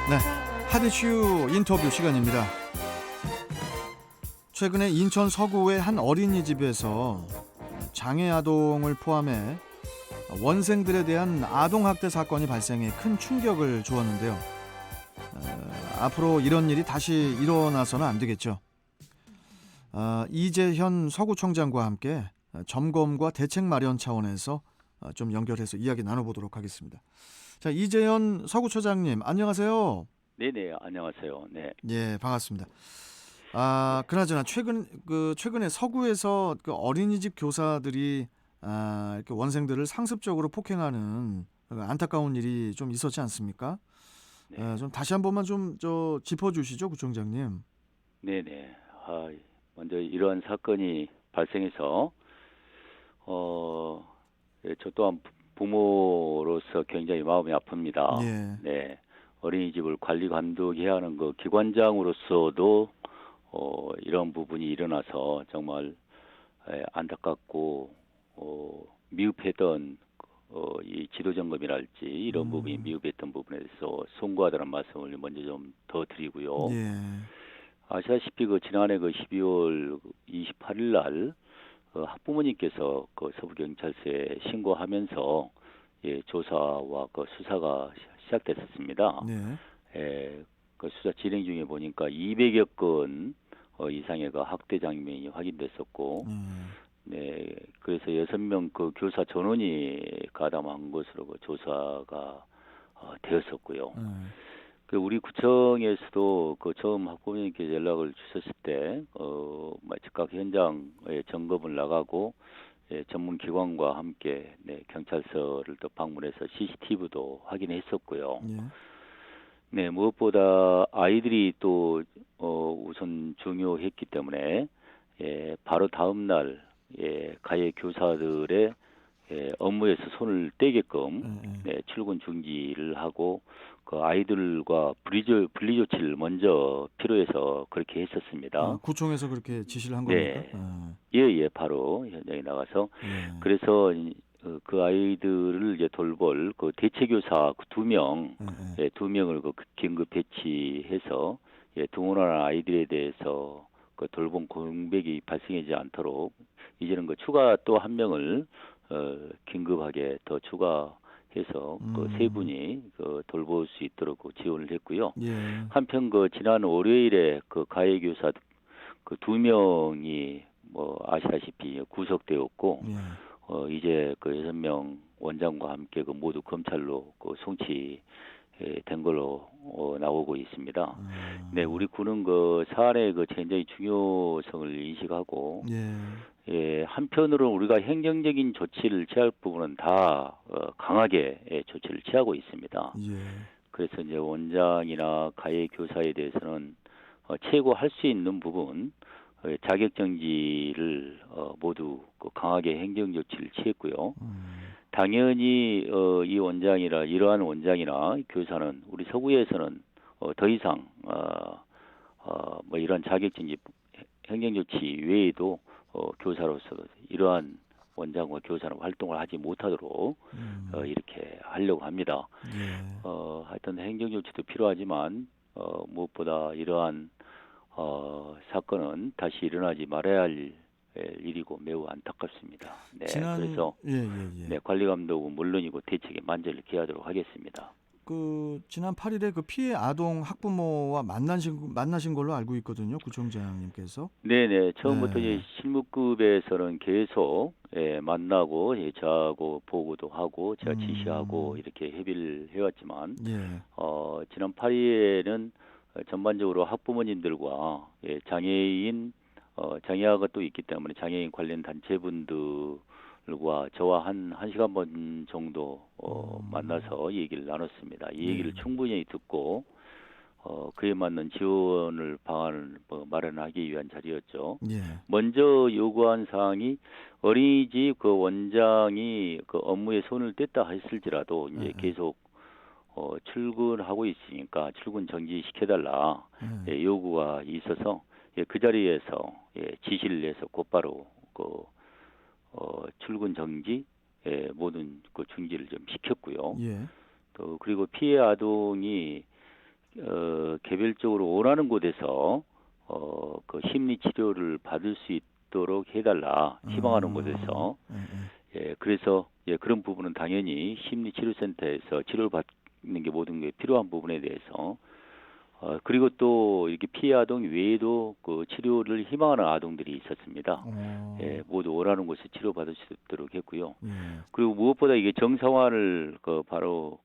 네, 핫이슈 인터뷰 시간입니다. 최근에 인천 서구의 한 어린이집에서 장애 아동을 포함해 원생들에 대한 아동학대 사건이 발생해 큰 충격을 주었는데요. 앞으로 이런 일이 다시 일어나서는 안 되겠죠. 이재현 서구청장과 함께 점검과 대책 마련 차원에서 좀 연결해서 이야기 나눠보도록 하겠습니다. 자, 이재현 서구처장님, 안녕하세요. 네네, 안녕하세요. 네. 예, 반갑습니다. 네. 그나저나 최근에 서구에서 그 어린이집 교사들이 이렇게 원생들을 상습적으로 폭행하는 그 안타까운 일이 좀 있었지 않습니까? 네. 좀 다시 한 번만 좀 짚어주시죠, 구청장님. 네네. 아, 먼저 이러한 사건이 발생해서, 저 또한 부모로서 굉장히 마음이 아픕니다. 예, 네. 어린이집을 관리 감독해야 하는 그 기관장으로서도, 이런 부분이 일어나서 정말 안타깝고, 미흡했던, 이 지도점검이랄지 이런 부분이 음, 미흡했던 부분에 대해서 송구하다는 말씀을 먼저 좀 더 드리고요. 예, 아시다시피 그 지난해 그 12월 28일 날 학부모님께서 그 서부경찰서에 신고하면서 조사와 그 수사가 시작됐었습니다. 네, 그 수사 진행 중에 보니까 200여 건 이상의 그 학대 장면이 확인됐었고, 예, 네, 그래서 6명 그 교사 전원이 가담한 것으로 그 조사가 되었었고요. 예, 그 우리 구청에서도 그 처음 학부모님께 연락을 주셨을 때, 즉각 현장에 점검을 나가고, 전문 기관과 함께 경찰서를 또 방문해서 CCTV도 확인했었고요. 예, 네, 무엇보다 아이들이 또 우선 중요했기 때문에 바로 다음 날 가해 교사들의 업무에서 손을 떼게끔 예. 출근 중지를 하고 그 아이들과 분리 조치를 먼저 필요해서 그렇게 했었습니다. 구청에서 그렇게 지시를 한 겁니까? 네, 예, 바로 현장에 나가서 예, 그래서 그 아이들을 이제 돌볼 그 대체교사 그 두 명, 예, 예. 두 명을 그 긴급 배치해서 등원하는 아이들에 대해서 그 돌봄 공백이 발생하지 않도록 이제는 그 추가 또 한 명을 긴급하게 더 추가해서 그 세 음, 분이 그 돌볼 수 있도록 그 지원을 했고요. 예, 한편 그 지난 월요일에 그 가해 교사 그 두 명이 뭐 아시다시피 구속되었고 예, 이제 그 6명 원장과 함께 그 모두 검찰로 그 송치된 걸로 나오고 있습니다. 네, 우리 군은 그 사안의 그 굉장히 중요성을 인식하고 예, 한편으로는 우리가 행정적인 조치를 취할 부분은 다 강하게 조치를 취하고 있습니다. 예, 그래서 이제 원장이나 가해 교사에 대해서는 최고 할 수 있는 부분 자격 정지를 모두 그 강하게 행정 조치를 취했고요. 음, 당연히 이 원장이나 이러한 원장이나 교사는 우리 서구에서는 더 이상 뭐 이런 자격 정지 행정 조치 외에도 교사로서 이러한 원장과 교사는 활동을 하지 못하도록 이렇게 하려고 합니다. 예. 하여튼 행정 조치도 필요하지만 무엇보다 이러한 사건은 다시 일어나지 말아야 할 일이고 매우 안타깝습니다. 네, 그래서 예, 예, 예. 관리 감독은 물론이고 대책에 만전을 기하도록 하겠습니다. 지난 8일에 그 피해 아동 학부모와 만나신 걸로 알고 있거든요, 구청장님께서. 네네, 처음부터 이제 네, 실무급에서는 계속 만나고 저하고 보고도 하고 제가 지시하고 음, 이렇게 협의를 해왔지만 예, 지난 8일에는 전반적으로 학부모님들과 장애아가 또 있기 때문에 장애인 관련 단체분들과 저와 한 시간 반 정도 만나서 얘기를 나눴습니다. 이 예, 얘기를 충분히 듣고 그에 맞는 지원을 방안을 마련하기 위한 자리였죠. 예, 먼저 요구한 사항이 어린이집 그 원장이 그 업무에 손을 뗐다 했을지라도 예, 이제 예, 계속 출근하고 있으니까 출근 정지시켜달라 요구가 있어서 그 자리에서 지시를 해서 곧바로 그 출근 정지 모든 그 중지를 좀 시켰고요. 예, 또 그리고 피해 아동이 개별적으로 원하는 곳에서 그 심리 치료를 받을 수 있도록 해달라 희망하는 곳에서 그래서 그런 부분은 당연히 심리치료센터에서 치료를 받는 게 모든 게 필요한 부분에 대해서 그리고 또 이렇게 피해 아동 외에도 그 치료를 희망하는 아동들이 있었습니다. 모두 원하는 곳에 치료받을 수 있도록 했고요. 그리고 무엇보다 이게 정상화를 바로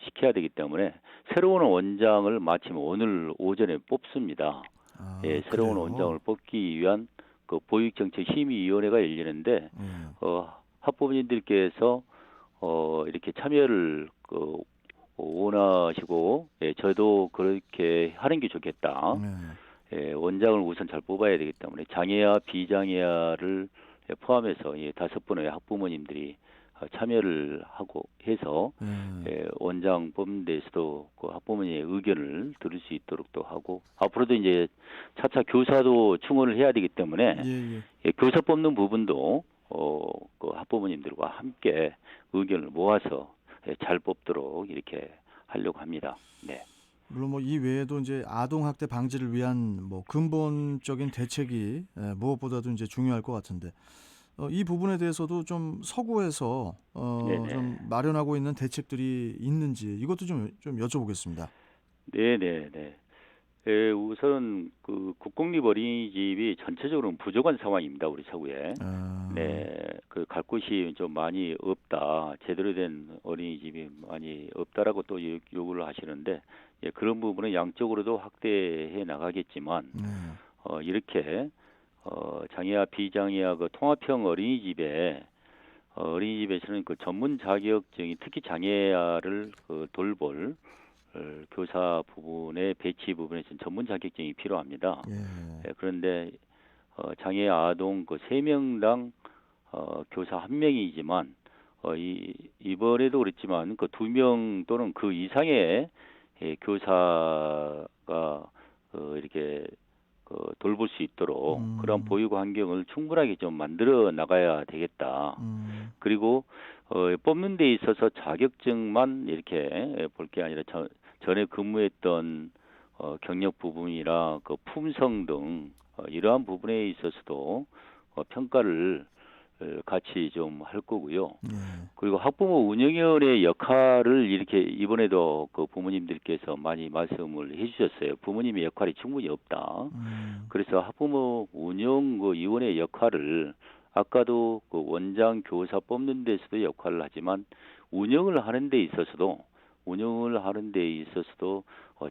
시켜야 되기 때문에 새로운 원장을 마침 오늘 오전에 뽑습니다. 새로운 그래요? 원장을 뽑기 위한 그 보육정책심의위원회가 열리는데 학부모님들께서 이렇게 참여를 원하시고 저도 그렇게 하는 게 좋겠다. 원장을 우선 잘 뽑아야 되기 때문에 장애아 비장애아를 포함해서 5분의 학부모님들이 참여를 하고 해서 원장 뽑는 데서도 그 학부모님의 의견을 들을 수 있도록 또 하고 앞으로도 이제 차차 교사도 충원을 해야 되기 때문에 교사 뽑는 부분도 그 학부모님들과 함께 의견을 모아서 잘 뽑도록 이렇게 하려고 합니다. 네. 물론 뭐 이 외에도 이제 아동 학대 방지를 위한 뭐 근본적인 대책이 무엇보다도 이제 중요할 것 같은데 이 부분에 대해서도 좀 서구에서 네네. 좀 마련하고 있는 대책들이 있는지 이것도 좀 여쭤보겠습니다. 네네네. 우선 그 국공립 어린이집이 전체적으로는 부족한 상황입니다. 우리 서구에. 네, 그 갈 곳이 좀 많이 없다. 제대로 된 어린이집이 많이 없다라고 또 요구를 하시는데 그런 부분은 양적으로도 확대해 나가겠지만 이렇게 장애아 비장애아 그 통합형 어린이집에서는 그 전문 자격증이 특히 장애아를 돌볼 교사 부분의 배치 부분에서는 전문 자격증이 필요합니다. 그런데 장애 아동 그 3명당 교사 1명이지만 이번에도 그랬지만 그 2명 또는 그 이상의 교사가 이렇게 돌볼 수 있도록 그런 보육 환경을 충분하게 좀 만들어 나가야 되겠다. 그리고 뽑는 데 있어서 자격증만 이렇게 볼 게 아니라 전에 근무했던 경력 부분이나 그 품성 등 이러한 부분에 있어서도 평가를 같이 좀 할 거고요. 그리고 학부모 운영위원회 역할을 이렇게 이번에도 그 부모님들께서 많이 말씀을 해주셨어요. 부모님의 역할이 충분히 없다. 그래서 학부모 운영 그 위원회 역할을 아까도 그 원장 교사 뽑는 데서도 역할을 하지만 운영을 하는 데 있어서도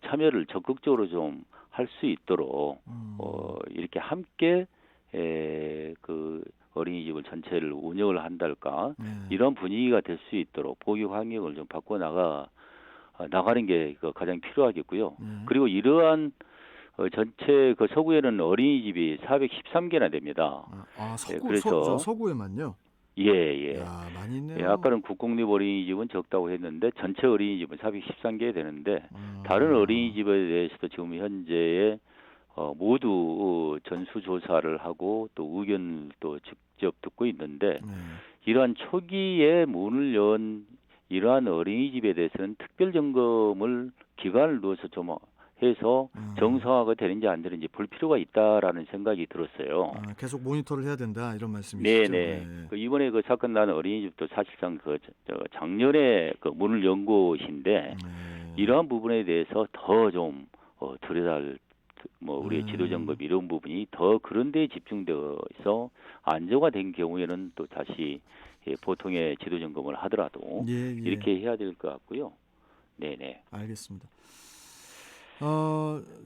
참여를 적극적으로 좀 할 수 있도록 이렇게 함께 그 어린이집을 전체를 운영을 한달까 이런 분위기가 될 수 있도록 보육 환경을 좀 바꿔 나가는 게 가장 필요하겠고요. 그리고 이러한 전체 그 서구에는 어린이집이 413개나 됩니다. 그래서 서구에만요? 예. 야, 많이 있네요. 아까는 국공립 어린이집은 적다고 했는데 전체 어린이집은 413개 되는데 다른 어린이집에 대해서도 지금 현재에 모두 전수조사를 하고 또 의견도 직접 듣고 있는데 이러한 초기에 문을 연 이러한 어린이집에 대해서는 특별 점검을 기간을 두어서 좀 해서 정상화가 되는지 안 되는지 볼 필요가 있다라는 생각이 들었어요. 계속 모니터를 해야 된다 이런 말씀이시죠? 네네. 이번에 그 사건 난 어린이집도 사실상 작년에 그 문을 연 곳인데 이러한 부분에 대해서 더 좀 들여다볼 우리의 지도 점검 이런 부분이 더 그런 데에 집중되어서 안정화된 경우에는 또 다시 보통의 지도 점검을 하더라도 이렇게 해야 될 것 같고요. 네네. 알겠습니다.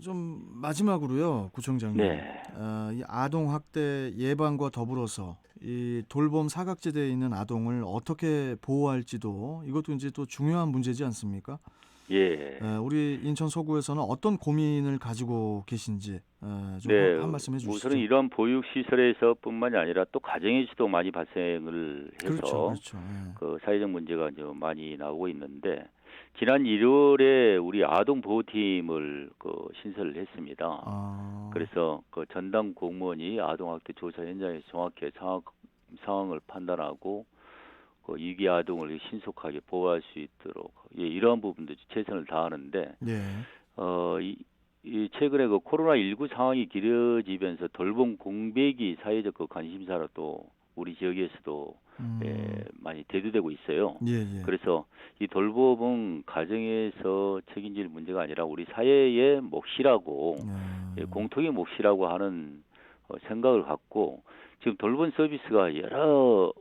좀 마지막으로요, 구청장님. 이 아동 학대 예방과 더불어서 이 돌봄 사각지대에 있는 아동을 어떻게 보호할지도 이것도 이제 또 중요한 문제지 않습니까? 우리 인천 서구에서는 어떤 고민을 가지고 계신지 좀 한 말씀 해주시죠. 우선은 이런 보육시설에서뿐만이 아니라 또 가정에서도 많이 발생을 해서 그렇죠. 그 사회적 문제가 이제 많이 나오고 있는데 지난 1월에 우리 아동보호팀을 신설을 했습니다. 그래서 그 전담 공무원이 아동학대 조사 현장에서 정확히 상황을 판단하고 그 위기 아동을 신속하게 보호할 수 있도록 이러한 부분도 최선을 다하는데 이 최근에 그 코로나19 상황이 길어지면서 돌봄 공백이 사회적 그 관심사로 또 우리 지역에서도 많이 대두되고 있어요. 예, 예. 그래서 이 돌봄은 가정에서 책임질 문제가 아니라 우리 사회의 몫이라고 공통의 몫이라고 하는 생각을 갖고 지금 돌봄 서비스가 여러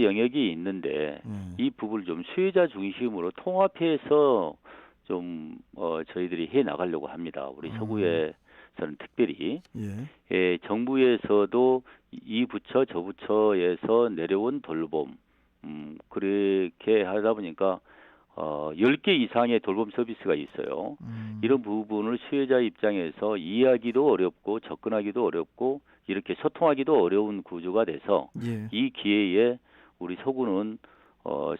영역이 있는데 이 부분을 좀 수혜자 중심으로 통합해서 좀 저희들이 해 나가려고 합니다. 우리 서구에서는 특별히 정부에서도 이 부처 저 부처에서 내려온 돌봄 그렇게 하다 보니까 10개 이상의 돌봄 서비스가 있어요. 이런 부분을 수혜자 입장에서 이해하기도 어렵고 접근하기도 어렵고 이렇게 소통하기도 어려운 구조가 돼서 이 기회에 우리 서구는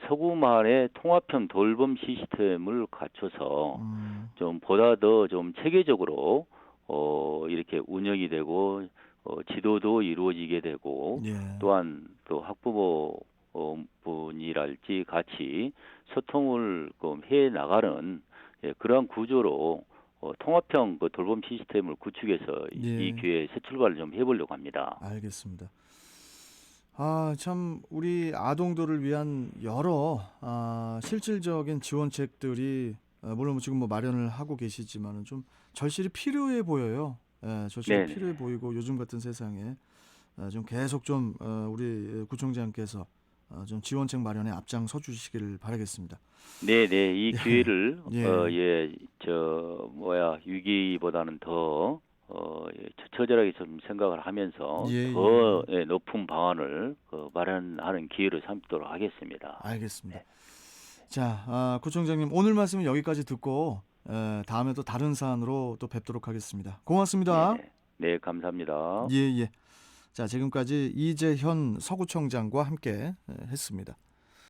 서구만의 통합형 돌봄 시스템을 갖춰서 좀 보다 더 좀 체계적으로 이렇게 운영이 되고 지도도 이루어지게 되고 또한 또 학부모 분이랄지 같이 소통을 해 나가는 그러한 구조로 통합형 그 돌봄 시스템을 구축해서 이 기회에 새 출발을 좀 해보려고 합니다. 알겠습니다. 참 우리 아동들을 위한 여러 실질적인 지원책들이 물론 지금 뭐 마련을 하고 계시지만은 좀 절실히 필요해 보여요. 절실히 필요해 보이고 요즘 같은 세상에 좀 계속 좀 우리 구청장께서 좀 지원책 마련에 앞장서 주시기를 바라겠습니다. 네네, 이 기회를 위기보다는 더 처절하게 좀 생각을 하면서 더 높은 방안을 마련하는 기회로 삼도록 하겠습니다. 알겠습니다. 자, 구청장님 오늘 말씀은 여기까지 듣고 다음에 또 다른 사안으로 또 뵙도록 하겠습니다. 고맙습니다. 네, 감사합니다. 예. 자, 지금까지 이재현 서구청장과 함께 했습니다.